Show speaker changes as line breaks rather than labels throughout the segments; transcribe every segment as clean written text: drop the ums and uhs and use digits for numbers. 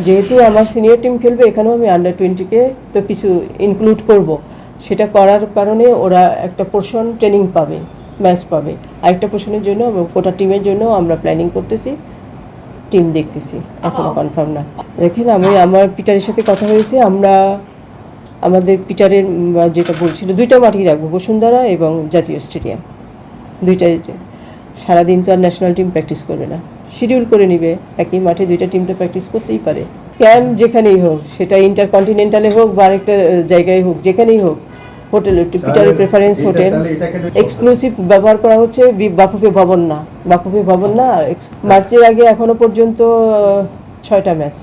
যেহেতু আমার senior team খেলবে, এখানেও আমি আন্ডার-20 তো কিছু ইনক্লুড করব। সেটা করার কারণে ওরা একটা পোর্শন ট্রেনিং পাবে, ম্যাচ পাবে। আরেকটা পোর্শনের জন্য গোটা টিমের জন্য আমরা প্ল্যানিং করতেছি, টিম দেখতেছি, এখনও কনফার্ম না। দেখেন, আমার পিটারের সাথে কথা হয়েছে, আমরা আমাদের পিটারের যেটা বলছিল 2টা মাঠই রাখবো, বসুন্ধরা এবং জাতীয় স্টেডিয়াম, 2টাই। সারাদিন তো আর ন্যাশনাল টিম প্র্যাকটিস করবে না, শিডিউল করে নিবে, একই মাঠে 2টা টিম তো প্র্যাকটিস করতেই পারে। ক্যাম্প যেখানেই হোক, সেটা ইন্টারকন্টিনেন্টালে হোক বা আরেকটা জায়গায় হোক, যেখানেই হোক, হোটেল, পিটারের প্রেফারেন্স হোটেল। এক্সক্লুসিভ ব্যবহার করা হচ্ছে বাফুফে ভবন না, বাফুফে ভবন না। মার্চের আগে এখনও পর্যন্ত 6টা ম্যাচ,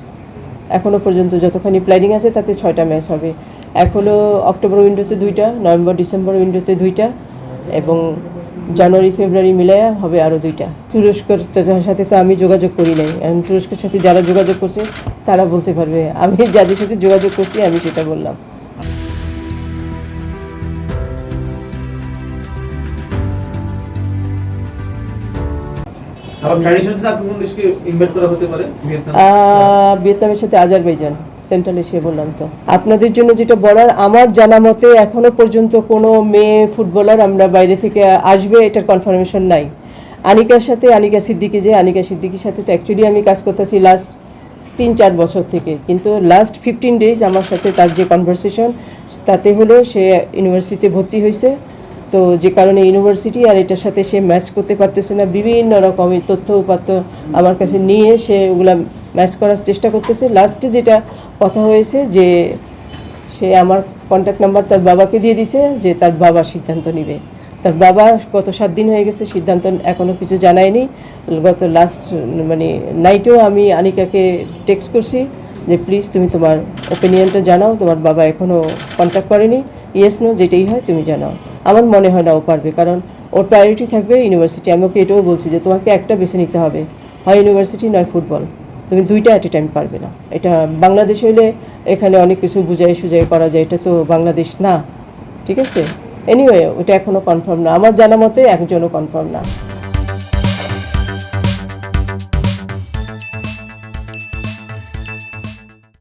এখনও পর্যন্ত যতখানি প্ল্যানিং আছে তাতে 6টা ম্যাচ হবে। এখনও অক্টোবর উইন্ডোতে 2টা, নভেম্বর ডিসেম্বর উইন্ডোতে 2টা, এবং জানুয়ারি ফেব্রুয়ারি মিলাইয়া হবে আরও 2টা। তুরস্কের সাথে তো আমি যোগাযোগ করি নাই, এখন তুরস্কের সাথে যারা যোগাযোগ করছে তারা বলতে পারবে। আমি যাদের সাথে যোগাযোগ করছি আমি সেটা বললাম। ভিয়েতনামের সাথে আজারবাইজান, সেন্ট্রাল এশিয়া বললাম তো। আপনাদের জন্য যেটা বলার, আমার জানা মতে এখনো পর্যন্ত কোনো মেয়ে ফুটবলার আমরা বাইরে থেকে আসবে এটার কনফার্মেশন নাই। আনিকা সিদ্দিকির সাথে তো অ্যাকচুয়ালি আমি কাজ করতেছি লাস্ট 3-4 বছর থেকে, কিন্তু লাস্ট 15 ডেজ আমার সাথে তার যে কনভারসেশন, তাতে হলো সে ইউনিভার্সিটিতে ভর্তি হয়েছে। তো যে কারণে ইউনিভার্সিটি আর এটার সাথে সে ম্যাচ করতে পারতেছে না, বিভিন্ন রকমের তথ্য উপাত্ত আমার কাছে নিয়ে সে ওগুলা ম্যাচ করার চেষ্টা করতেছে। লাস্টে যেটা কথা হয়েছে যে সে আমার কন্ট্যাক্ট নাম্বার তার বাবাকে দিয়ে দিছে, যে তার বাবা সিদ্ধান্ত নেবে। তার বাবা গত 7 দিন হয়ে গেছে, সিদ্ধান্ত এখনও কিছু জানায়নি। গত লাস্ট নাইটেও আমি আনিকাকে টেক্সট করছি যে প্লিজ তুমি তোমার ওপিনিয়নটা জানাও, তোমার বাবা এখনও কন্ট্যাক্ট করেনি, ইয়েস নো যেটাই হয় তুমি জানাও। আমার মনে হয় না ও পারবে, কারণ ওর প্রায়োরিটি থাকবে ইউনিভার্সিটি। আমি ওকে এটাও বলছি যে তোমাকে একটা বেছে নিতে হবে, হয় ইউনিভার্সিটি নয় ফুটবল, তুমি 2টা অ্যাট এ টাইম পারবে না। এটা বাংলাদেশ হইলে এখানে অনেক কিছু বুঝাই সুঝাই করা যায়, এটা তো বাংলাদেশ না, ঠিক আছে। এনিওয়ে ওটা এখনও কনফার্ম না, আমার জানা মতে একজনও কনফার্ম না।